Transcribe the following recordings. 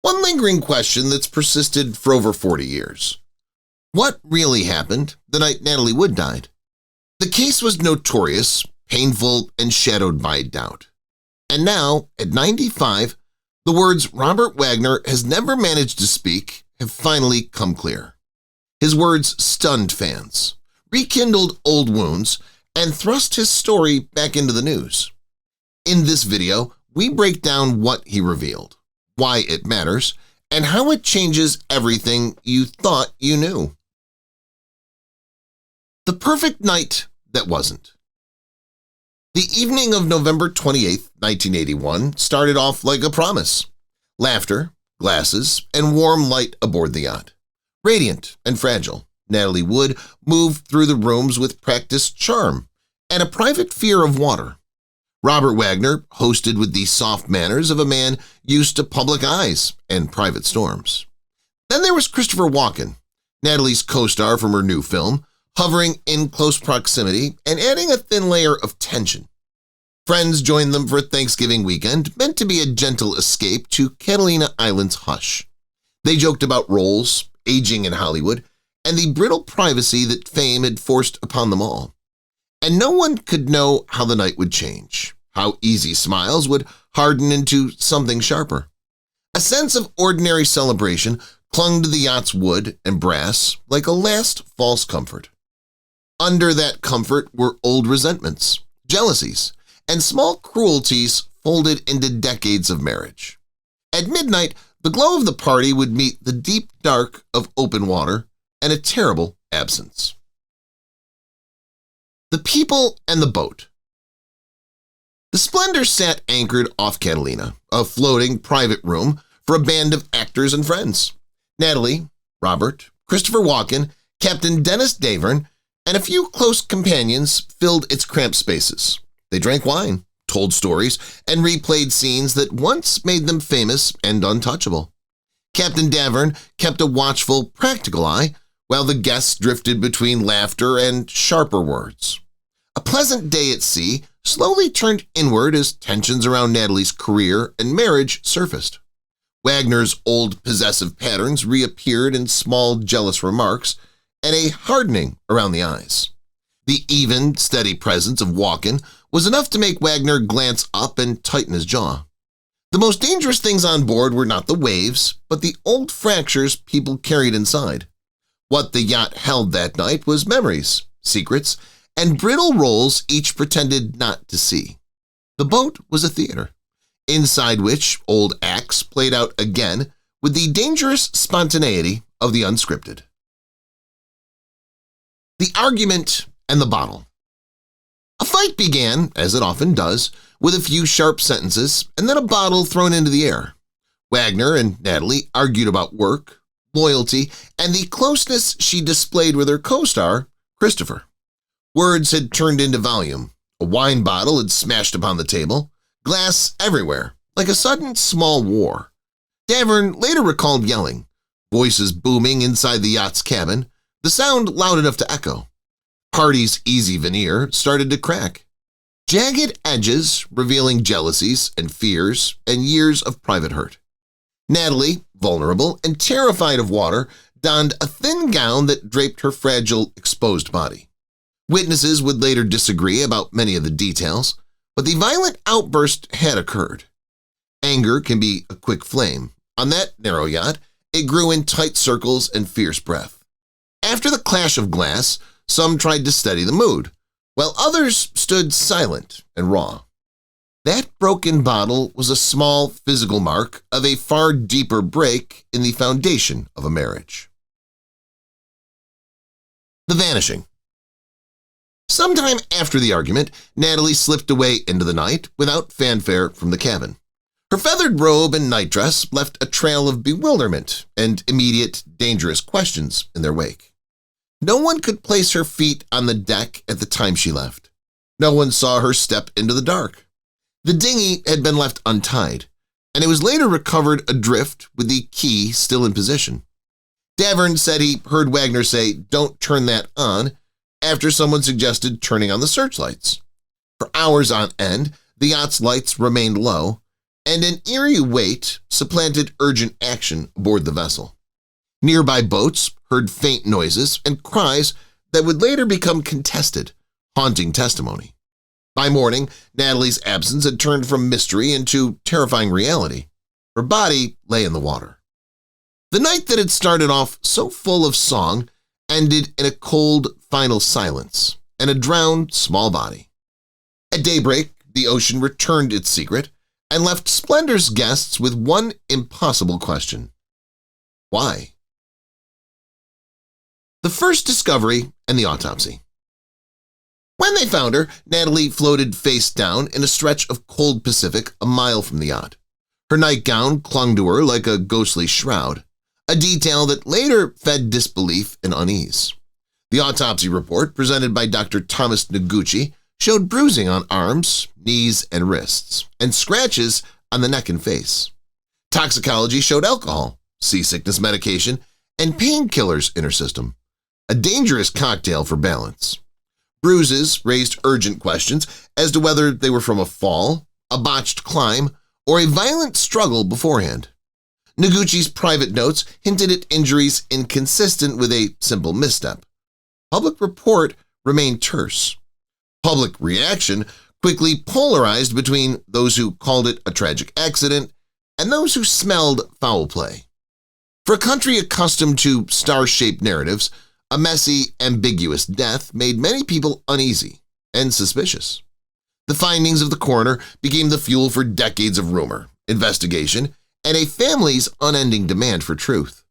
One lingering question that's persisted for over 40 years. What really happened the night Natalie Wood died? The case was notorious, painful, and shadowed by doubt. And now, at 95, the words Robert Wagner has never managed to speak have finally come clear. His words stunned fans, rekindled old wounds, and thrust his story back into the news. In this video, we break down what he revealed, why it matters, and how it changes everything you thought you knew. The perfect night that wasn't. The evening of November 28, 1981 started off like a promise. Laughter, glasses, and warm light aboard the yacht. Radiant and fragile, Natalie Wood moved through the rooms with practiced charm and a private fear of water. Robert Wagner hosted with the soft manners of a man used to public eyes and private storms. Then there was Christopher Walken, Natalie's co-star from her new film, hovering in close proximity and adding a thin layer of tension. Friends joined them for Thanksgiving weekend, meant to be a gentle escape to Catalina Island's hush. They joked about roles, aging in Hollywood, and the brittle privacy that fame had forced upon them all. And no one could know how the night would change, how easy smiles would harden into something sharper. A sense of ordinary celebration clung to the yacht's wood and brass like a last false comfort. Under that comfort were old resentments, jealousies, and small cruelties folded into decades of marriage. At midnight, the glow of the party would meet the deep dark of open water and a terrible absence. The people and the boat. The Splendor sat anchored off Catalina, a floating private room for a band of actors and friends. Natalie, Robert, Christopher Walken, Captain Dennis Davern, and a few close companions filled its cramped spaces. They drank wine, told stories, and replayed scenes that once made them famous and untouchable. Captain Davern kept a watchful, practical eye, while the guests drifted between laughter and sharper words. A pleasant day at sea slowly turned inward as tensions around Natalie's career and marriage surfaced. Wagner's old possessive patterns reappeared in small jealous remarks and a hardening around the eyes. The even, steady presence of Walken was enough to make Wagner glance up and tighten his jaw. The most dangerous things on board were not the waves, but the old fractures people carried inside. What the yacht held that night was memories, secrets, and brittle roles each pretended not to see. The boat was a theater, inside which old acts played out again with the dangerous spontaneity of the unscripted. The argument and the bottle. A fight began, as it often does, with a few sharp sentences and then a bottle thrown into the air. Wagner and Natalie argued about work, loyalty, and the closeness she displayed with her co-star, Christopher. Words had turned into volume. A wine bottle had smashed upon the table, glass everywhere, like a sudden small war. Davern later recalled yelling, voices booming inside the yacht's cabin, the sound loud enough to echo. Party's easy veneer started to crack. Jagged edges revealing jealousies and fears and years of private hurt. Natalie, vulnerable and terrified of water, donned a thin gown that draped her fragile, exposed body. Witnesses would later disagree about many of the details, but the violent outburst had occurred. Anger can be a quick flame. On that narrow yacht, it grew in tight circles and fierce breath. After the clash of glass, some tried to steady the mood, while others stood silent and raw. That broken bottle was a small physical mark of a far deeper break in the foundation of a marriage. The vanishing. Sometime after the argument, Natalie slipped away into the night without fanfare from the cabin. Her feathered robe and nightdress left a trail of bewilderment and immediate, dangerous questions in their wake. No one could place her feet on the deck at the time she left. No one saw her step into the dark. The dinghy had been left untied, and it was later recovered adrift with the key still in position. Davern said he heard Wagner say, "Don't turn that on," after someone suggested turning on the searchlights. For hours on end, the yacht's lights remained low, and an eerie weight supplanted urgent action aboard the vessel. Nearby boats heard faint noises and cries that would later become contested, haunting testimony. By morning, Natalie's absence had turned from mystery into terrifying reality. Her body lay in the water. The night that had started off so full of song ended in a cold, final silence and a drowned small body. At daybreak, the ocean returned its secret and left Splendor's guests with one impossible question. Why? The first discovery and the autopsy. When they found her, Natalie floated face down in a stretch of cold Pacific a mile from the yacht. Her nightgown clung to her like a ghostly shroud, a detail that later fed disbelief and unease. The autopsy report, presented by Dr. Thomas Noguchi, showed bruising on arms, knees, and wrists, and scratches on the neck and face. Toxicology showed alcohol, seasickness medication, and painkillers in her system, a dangerous cocktail for balance. Bruises raised urgent questions as to whether they were from a fall, a botched climb, or a violent struggle beforehand. Noguchi's private notes hinted at injuries inconsistent with a simple misstep. Public report remained terse. Public reaction quickly polarized between those who called it a tragic accident and those who smelled foul play. For a country accustomed to star-shaped narratives, a messy, ambiguous death made many people uneasy and suspicious. The findings of the coroner became the fuel for decades of rumor, investigation, and a family's unending demand for truth.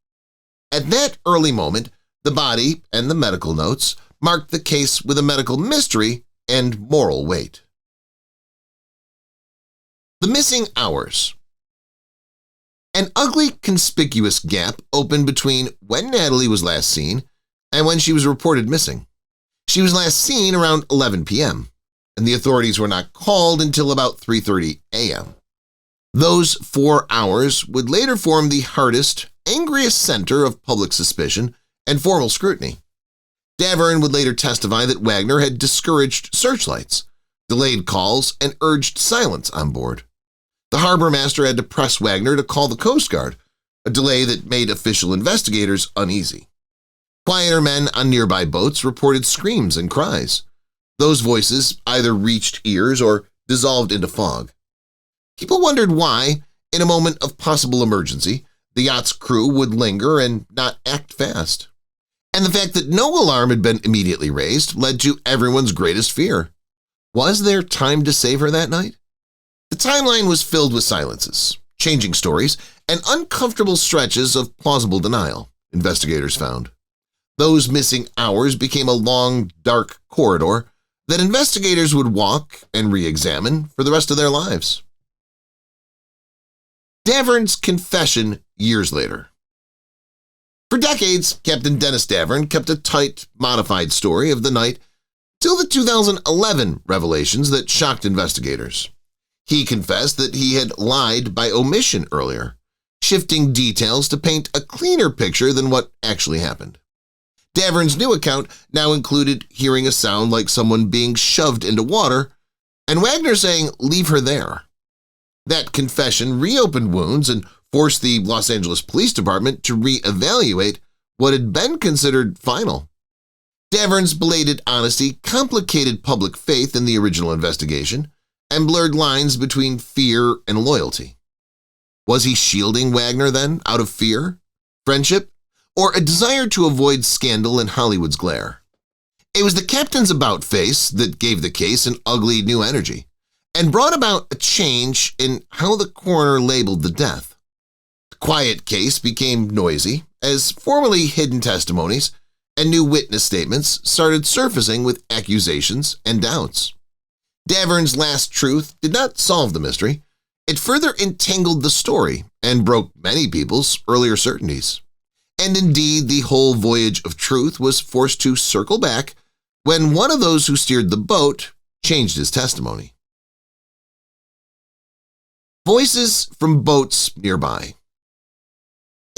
At that early moment, the body and the medical notes marked the case with a medical mystery and moral weight. The missing hours. An ugly, conspicuous gap opened between when Natalie was last seen and when she was reported missing. She was last seen around 11 p.m., and the authorities were not called until about 3:30 a.m. Those 4 hours would later form the hardest, angriest center of public suspicion and formal scrutiny. Davern would later testify that Wagner had discouraged searchlights, delayed calls, and urged silence on board. The harbor master had to press Wagner to call the Coast Guard, a delay that made official investigators uneasy. Quieter men on nearby boats reported screams and cries. Those voices either reached ears or dissolved into fog. People wondered why, in a moment of possible emergency, the yacht's crew would linger and not act fast. And the fact that no alarm had been immediately raised led to everyone's greatest fear. Was there time to save her that night? The timeline was filled with silences, changing stories, and uncomfortable stretches of plausible denial, investigators found. Those missing hours became a long, dark corridor that investigators would walk and re-examine for the rest of their lives. Davern's confession years later. For decades, Captain Dennis Davern kept a tight, modified story of the night till the 2011 revelations that shocked investigators. He confessed that he had lied by omission earlier, shifting details to paint a cleaner picture than what actually happened. Davern's new account now included hearing a sound like someone being shoved into water and Wagner saying, "Leave her there." That confession reopened wounds and forced the Los Angeles Police Department to re-evaluate what had been considered final. Davern's belated honesty complicated public faith in the original investigation and blurred lines between fear and loyalty. Was he shielding Wagner then out of fear, friendship, or a desire to avoid scandal in Hollywood's glare? It was the captain's about-face that gave the case an ugly new energy and brought about a change in how the coroner labeled the death. The quiet case became noisy as formerly hidden testimonies and new witness statements started surfacing with accusations and doubts. Davern's last truth did not solve the mystery. It further entangled the story and broke many people's earlier certainties. And indeed, the whole voyage of truth was forced to circle back when one of those who steered the boat changed his testimony. Voices from boats nearby.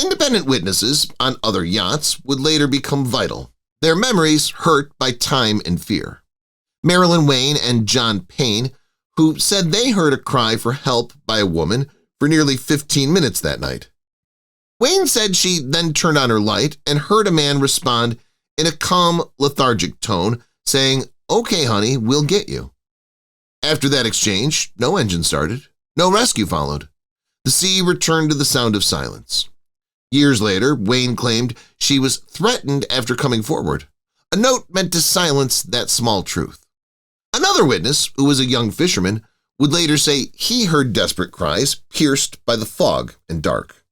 Independent witnesses on other yachts would later become vital, their memories hurt by time and fear. Marilyn Wayne and John Payne, who said they heard a cry for help by a woman for nearly 15 minutes that night. Wayne said she then turned on her light and heard a man respond in a calm, lethargic tone, saying, "Okay, honey, we'll get you." After that exchange, no engine started, no rescue followed. The sea returned to the sound of silence. Years later, Wayne claimed she was threatened after coming forward, a note meant to silence that small truth. Another witness, who was a young fisherman, would later say he heard desperate cries pierced by the fog and dark.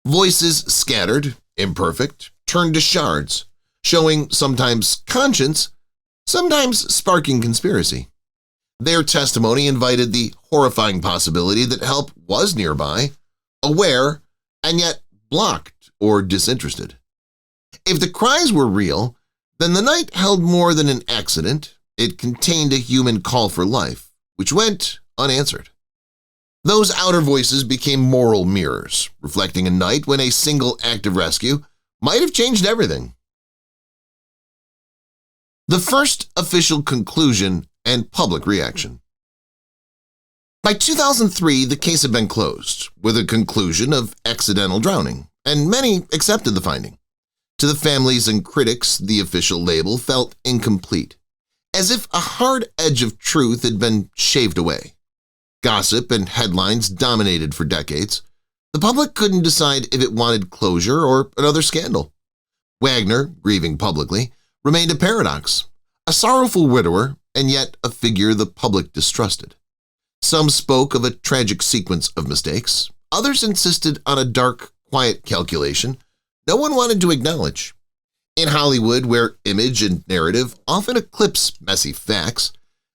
Voices scattered, imperfect, turned to shards, showing sometimes conscience, sometimes sparking conspiracy. Their testimony invited the horrifying possibility that help was nearby, aware, and yet blocked or disinterested. If the cries were real, then the night held more than an accident. It contained a human call for life, which went unanswered. Those outer voices became moral mirrors, reflecting a night when a single act of rescue might have changed everything. The first official conclusion and public reaction. By 2003, the case had been closed, with a conclusion of accidental drowning, and many accepted the finding. To the families and critics, the official label felt incomplete, as if a hard edge of truth had been shaved away. Gossip and headlines dominated for decades. The public couldn't decide if it wanted closure or another scandal. Wagner, grieving publicly, remained a paradox, a sorrowful widower and yet a figure the public distrusted. Some spoke of a tragic sequence of mistakes. Others insisted on a dark, quiet calculation no one wanted to acknowledge. In Hollywood, where image and narrative often eclipse messy facts,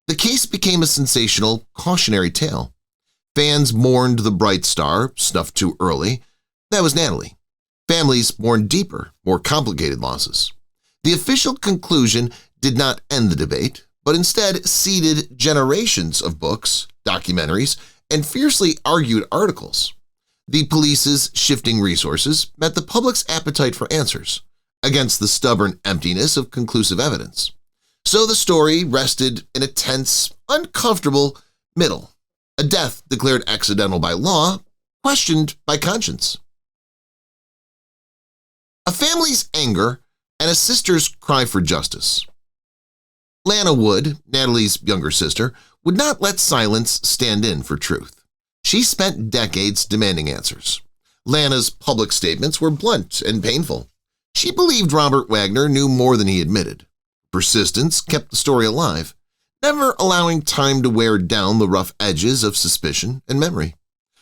the case became a sensational, cautionary tale. Fans mourned the bright star, snuffed too early. That was Natalie. Families mourned deeper, more complicated losses. The official conclusion did not end the debate, but instead seeded generations of books, documentaries, and fiercely argued articles. The police's shifting resources met the public's appetite for answers, against the stubborn emptiness of conclusive evidence. So the story rested in a tense, uncomfortable middle, a death declared accidental by law, questioned by conscience. A family's anger and a sister's cry for justice. Lana Wood, Natalie's younger sister, would not let silence stand in for truth. She spent decades demanding answers. Lana's public statements were blunt and painful. She believed Robert Wagner knew more than he admitted. Persistence kept the story alive, never allowing time to wear down the rough edges of suspicion and memory.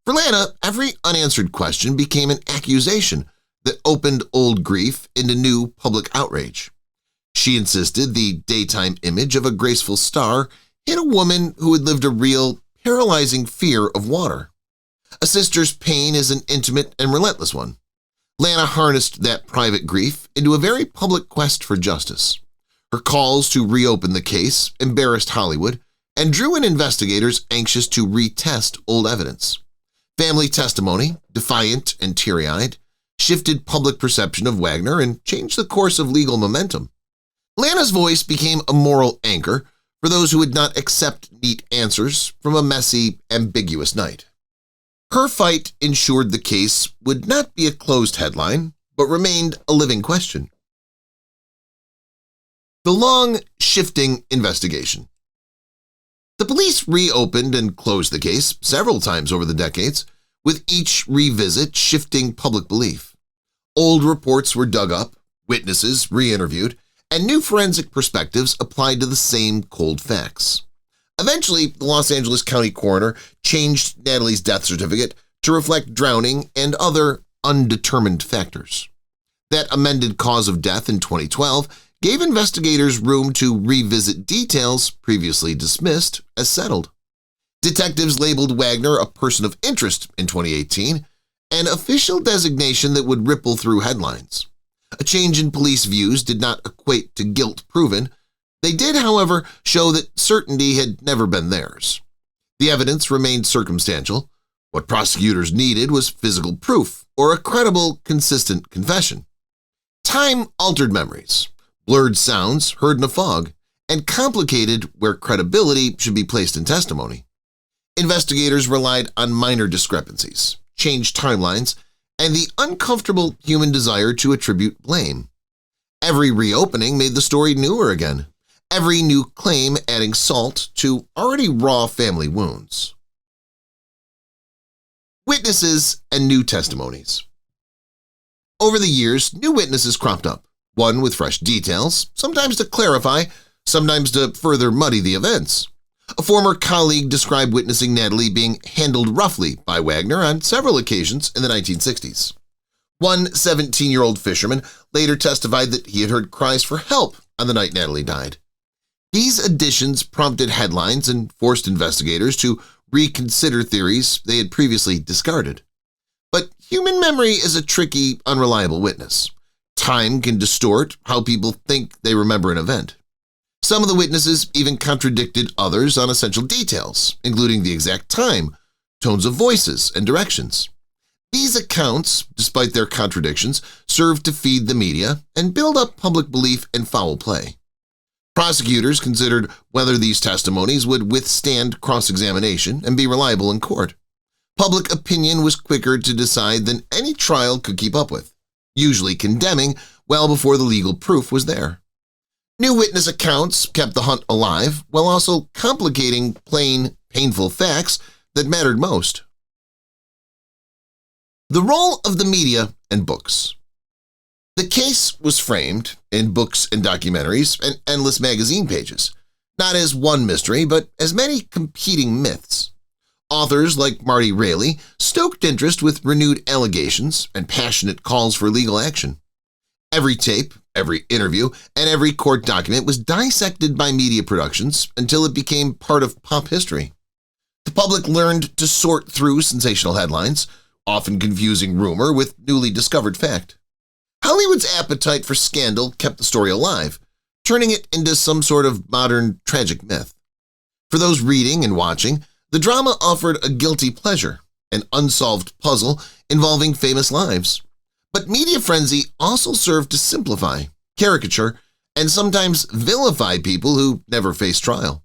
For Lana, every unanswered question became an accusation that opened old grief into new public outrage. She insisted the daytime image of a graceful star hid a woman who had lived a real, paralyzing fear of water. A sister's pain is an intimate and relentless one. Lana harnessed that private grief into a very public quest for justice. Her calls to reopen the case embarrassed Hollywood and drew in investigators anxious to retest old evidence. Family testimony, defiant and teary-eyed, shifted public perception of Wagner and changed the course of legal momentum. Lana's voice became a moral anchor for those who would not accept neat answers from a messy, ambiguous night. Her fight ensured the case would not be a closed headline, but remained a living question. The long, shifting investigation. The police reopened and closed the case several times over the decades, with each revisit shifting public belief. Old reports were dug up, witnesses re-interviewed, and new forensic perspectives applied to the same cold facts. Eventually, the Los Angeles County coroner changed Natalie's death certificate to reflect drowning and other undetermined factors. That amended cause of death in 2012 gave investigators room to revisit details previously dismissed as settled. Detectives labeled Wagner a person of interest in 2018, an official designation that would ripple through headlines. A change in police views did not equate to guilt proven. They did, however, show that certainty had never been theirs. The evidence remained circumstantial. What prosecutors needed was physical proof or a credible, consistent confession. Time altered memories, blurred sounds heard in a fog, and complicated where credibility should be placed in testimony. investigators relied on minor discrepancies, changed timelines, and the uncomfortable human desire to attribute blame. Every reopening made the story newer again, every new claim adding salt to already raw family wounds. Witnesses and new testimonies. Over the years, new witnesses cropped up, one with fresh details, sometimes to clarify, sometimes to further muddy the events. A former colleague described witnessing Natalie being handled roughly by Wagner on several occasions in the 1960s. One 17-year-old fisherman later testified that he had heard cries for help on the night Natalie died. These additions prompted headlines and forced investigators to reconsider theories they had previously discarded. But human memory is a tricky, unreliable witness. Time can distort how people think they remember an event. Some of the witnesses even contradicted others on essential details, including the exact time, tones of voices, and directions. These accounts, despite their contradictions, served to feed the media and build up public belief in foul play. Prosecutors considered whether these testimonies would withstand cross-examination and be reliable in court. Public opinion was quicker to decide than any trial could keep up with, usually condemning well before the legal proof was there. New witness accounts kept the hunt alive while also complicating plain, painful facts that mattered most. The role of the media and books. The case was framed in books and documentaries and endless magazine pages, not as one mystery, but as many competing myths. Authors like Marty Raley stoked interest with renewed allegations and passionate calls for legal action. Every tape, every interview, and every court document was dissected by media productions until it became part of pop history. The public learned to sort through sensational headlines, often confusing rumor with newly discovered fact. Hollywood's appetite for scandal kept the story alive, turning it into some sort of modern tragic myth. For those reading and watching, the drama offered a guilty pleasure, an unsolved puzzle involving famous lives. But media frenzy also served to simplify, caricature, and sometimes vilify people who never face trial.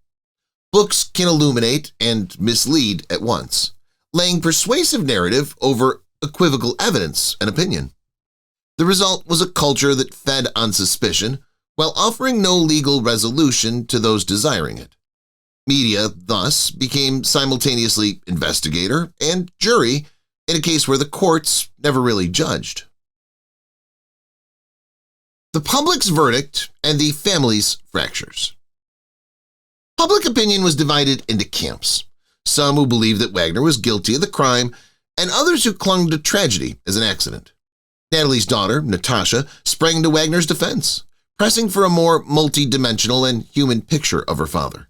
Books can illuminate and mislead at once, laying persuasive narrative over equivocal evidence and opinion. The result was a culture that fed on suspicion while offering no legal resolution to those desiring it. Media, thus, became simultaneously investigator and jury in a case where the courts never really judged. The public's verdict and the family's fractures. Public opinion was divided into camps, some who believed that Wagner was guilty of the crime and others who clung to tragedy as an accident. Natalie's daughter, Natasha, sprang to Wagner's defense, pressing for a more multi-dimensional and human picture of her father.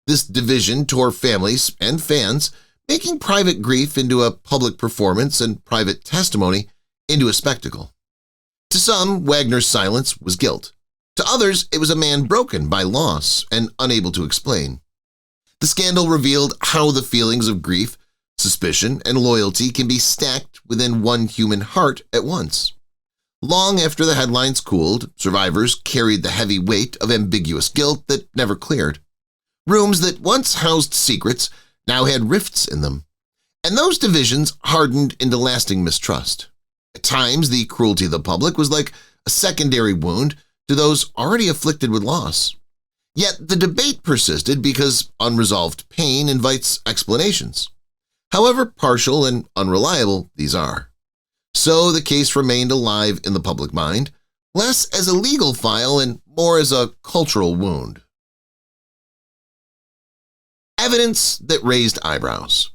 This division tore families and fans, making private grief into a public performance and private testimony into a spectacle. To some, Wagner's silence was guilt. To others, it was a man broken by loss and unable to explain. The scandal revealed how the feelings of grief, suspicion, and loyalty can be stacked within one human heart at once. Long after the headlines cooled, survivors carried the heavy weight of ambiguous guilt that never cleared. Rooms that once housed secrets now had rifts in them, and those divisions hardened into lasting mistrust. At times, the cruelty of the public was like a secondary wound to those already afflicted with loss. Yet the debate persisted because unresolved pain invites explanations, however partial and unreliable these are. So the case remained alive in the public mind, less as a legal file and more as a cultural wound. Evidence that raised eyebrows.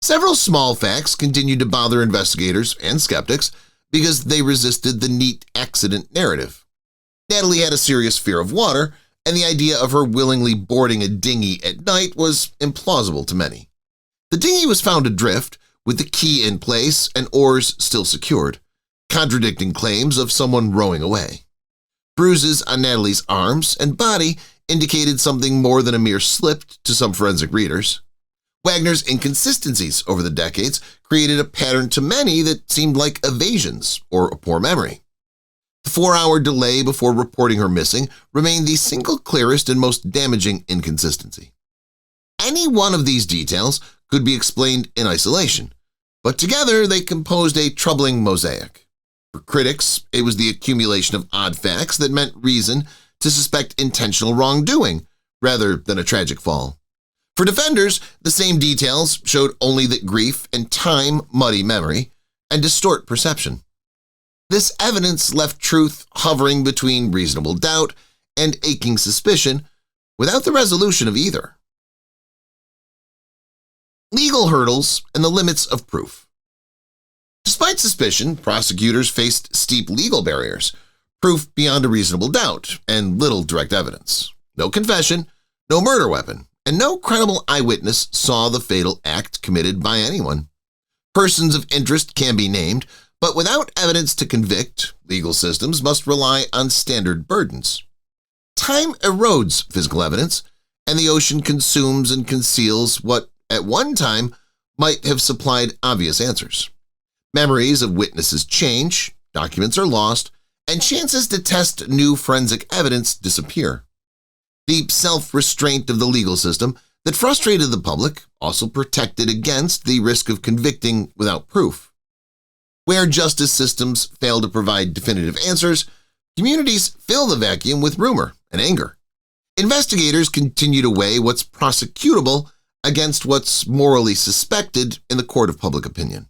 Several small facts continued to bother investigators and skeptics because they resisted the neat accident narrative. Natalie had a serious fear of water, and the idea of her willingly boarding a dinghy at night was implausible to many. The dinghy was found adrift, with the key in place and oars still secured, contradicting claims of someone rowing away. Bruises on Natalie's arms and body indicated something more than a mere slip to some forensic readers. Wagner's inconsistencies over the decades created a pattern to many that seemed like evasions or a poor memory. The 4-hour delay before reporting her missing remained the single clearest and most damaging inconsistency. Any one of these details could be explained in isolation, but together they composed a troubling mosaic. For critics, it was the accumulation of odd facts that meant reason to suspect intentional wrongdoing rather than a tragic fall. For defenders, the same details showed only that grief and time muddy memory and distort perception. This evidence left truth hovering between reasonable doubt and aching suspicion without the resolution of either. Legal hurdles and the limits of proof. Despite suspicion, prosecutors faced steep legal barriers, proof beyond a reasonable doubt, and little direct evidence. No confession, no murder weapon, and no credible eyewitness saw the fatal act committed by anyone. Persons of interest can be named, but without evidence to convict, legal systems must rely on standard burdens. Time erodes physical evidence, and the ocean consumes and conceals what, at one time, might have supplied obvious answers. Memories of witnesses change, documents are lost, and chances to test new forensic evidence disappear. The self-restraint of the legal system that frustrated the public also protected against the risk of convicting without proof. Where justice systems fail to provide definitive answers, communities fill the vacuum with rumor and anger. Investigators continue to weigh what's prosecutable against what's morally suspected in the court of public opinion.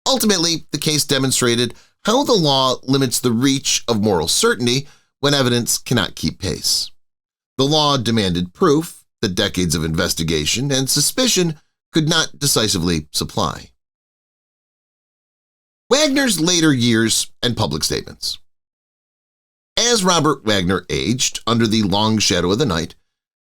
Ultimately, the case demonstrated how the law limits the reach of moral certainty when evidence cannot keep pace. The law demanded proof that decades of investigation and suspicion could not decisively supply. Wagner's later years and public statements. As Robert Wagner aged under the long shadow of the night,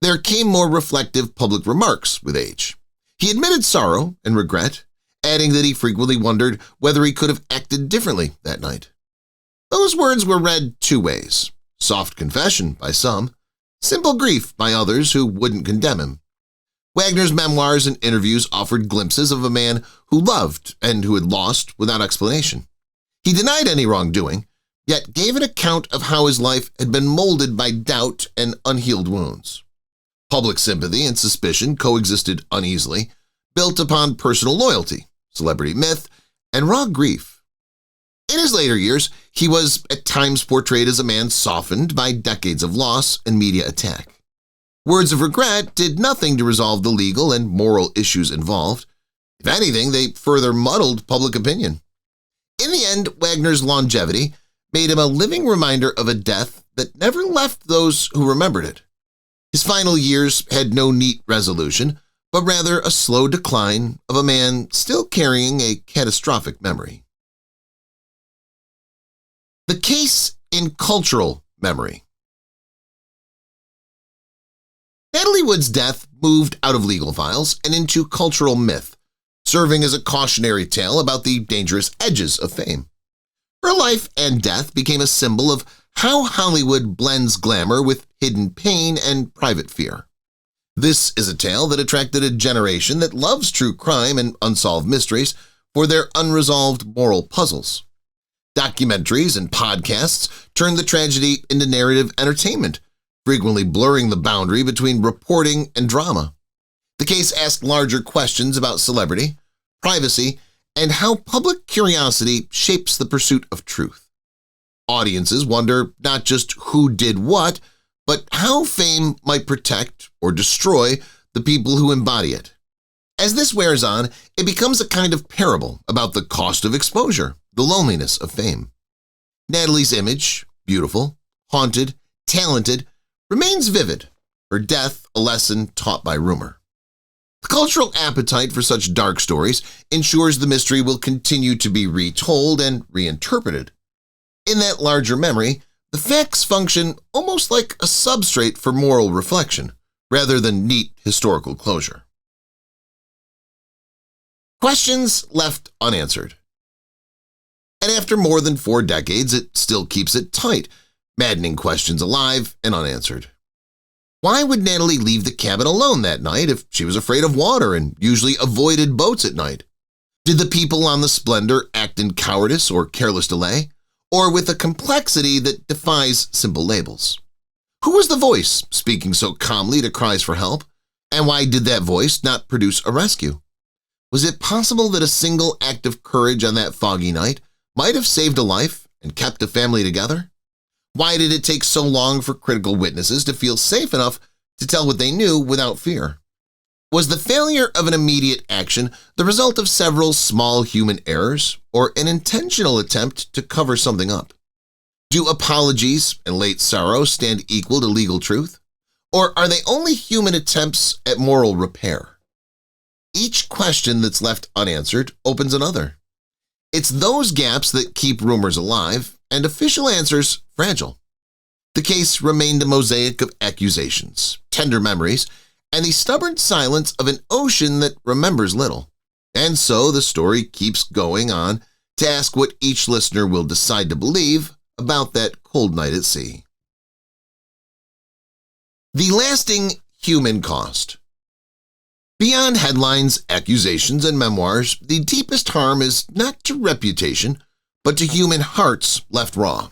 there came more reflective public remarks with age. He admitted sorrow and regret, adding that he frequently wondered whether he could have acted differently that night. Those words were read two ways: soft confession by some, simple grief by others who wouldn't condemn him. Wagner's memoirs and interviews offered glimpses of a man who loved and who had lost without explanation. He denied any wrongdoing, yet gave an account of how his life had been molded by doubt and unhealed wounds. Public sympathy and suspicion coexisted uneasily, built upon personal loyalty, celebrity myth, and raw grief. In his later years, he was at times portrayed as a man softened by decades of loss and media attack. Words of regret did nothing to resolve the legal and moral issues involved. If anything, they further muddled public opinion. In the end, Wagner's longevity made him a living reminder of a death that never left those who remembered it. His final years had no neat resolution, but rather a slow decline of a man still carrying a catastrophic memory. The case in cultural memory. Natalie Wood's death moved out of legal files and into cultural myth, serving as a cautionary tale about the dangerous edges of fame. Her life and death became a symbol of how Hollywood blends glamour with hidden pain and private fear. This is a tale that attracted a generation that loves true crime and unsolved mysteries for their unresolved moral puzzles. Documentaries and podcasts turned the tragedy into narrative entertainment, frequently blurring the boundary between reporting and drama. The case asked larger questions about celebrity, privacy, and how public curiosity shapes the pursuit of truth. Audiences wonder not just who did what, but how fame might protect or destroy the people who embody it. As this wears on, it becomes a kind of parable about the cost of exposure, the loneliness of fame. Natalie's image, beautiful, haunted, talented, remains vivid, her death a lesson taught by rumor. The cultural appetite for such dark stories ensures the mystery will continue to be retold and reinterpreted. In that larger memory, the facts function almost like a substrate for moral reflection, rather than neat historical closure. Questions left unanswered. And after more than 4 decades, it still keeps it tight, maddening questions alive and unanswered. Why would Natalie leave the cabin alone that night if she was afraid of water and usually avoided boats at night? Did the people on the Splendor act in cowardice or careless delay, or with a complexity that defies simple labels? Who was the voice speaking so calmly to cries for help? And why did that voice not produce a rescue? Was it possible that a single act of courage on that foggy night might have saved a life and kept a family together? Why did it take so long for critical witnesses to feel safe enough to tell what they knew without fear? Was the failure of an immediate action the result of several small human errors or an intentional attempt to cover something up? Do apologies and late sorrow stand equal to legal truth? Or are they only human attempts at moral repair? Each question that's left unanswered opens another. It's those gaps that keep rumors alive and official answers fragile. The case remained a mosaic of accusations, tender memories, and the stubborn silence of an ocean that remembers little. And so the story keeps going on to ask what each listener will decide to believe about that cold night at sea. The lasting human cost. Beyond headlines, accusations, and memoirs, the deepest harm is not to reputation, but to human hearts left raw.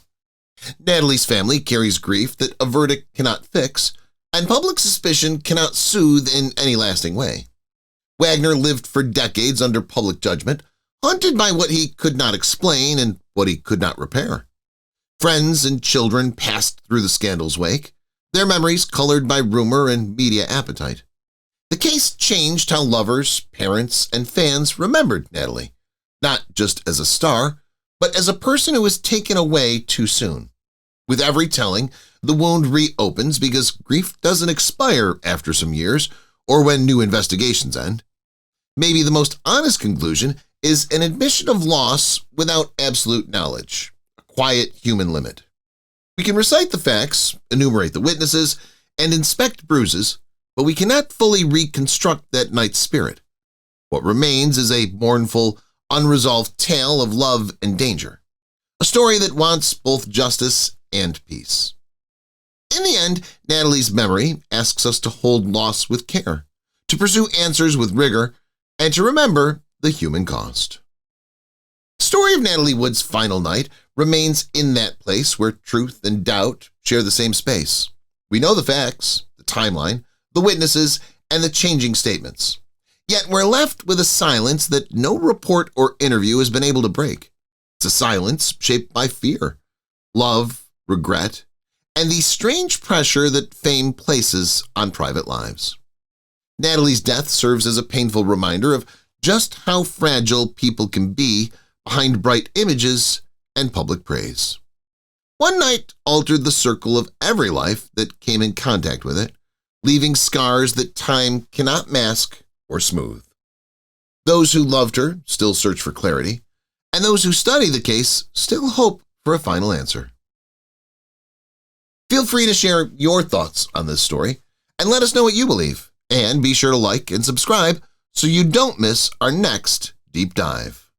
Natalie's family carries grief that a verdict cannot fix, and public suspicion cannot soothe in any lasting way. Wagner lived for decades under public judgment, haunted by what he could not explain and what he could not repair. Friends and children passed through the scandal's wake, their memories colored by rumor and media appetite. The case changed how lovers, parents, and fans remembered Natalie, not just as a star, but as a person who was taken away too soon. With every telling, the wound reopens because grief doesn't expire after some years or when new investigations end. Maybe the most honest conclusion is an admission of loss without absolute knowledge, a quiet human limit. We can recite the facts, enumerate the witnesses, and inspect bruises, but we cannot fully reconstruct that night's spirit. What remains is a mournful, unresolved tale of love and danger, a story that wants both justice and peace. In the end, Natalie's memory asks us to hold loss with care, to pursue answers with rigor, and to remember the human cost. The story of Natalie Wood's final night remains in that place where truth and doubt share the same space. We know the facts, the timeline, the witnesses, and the changing statements. Yet we're left with a silence that no report or interview has been able to break. It's a silence shaped by fear, love, regret, and the strange pressure that fame places on private lives. Natalie's death serves as a painful reminder of just how fragile people can be behind bright images and public praise. One night altered the circle of every life that came in contact with it, leaving scars that time cannot mask or smooth. Those who loved her still search for clarity, and those who study the case still hope for a final answer. Feel free to share your thoughts on this story and let us know what you believe, and be sure to like and subscribe so you don't miss our next deep dive.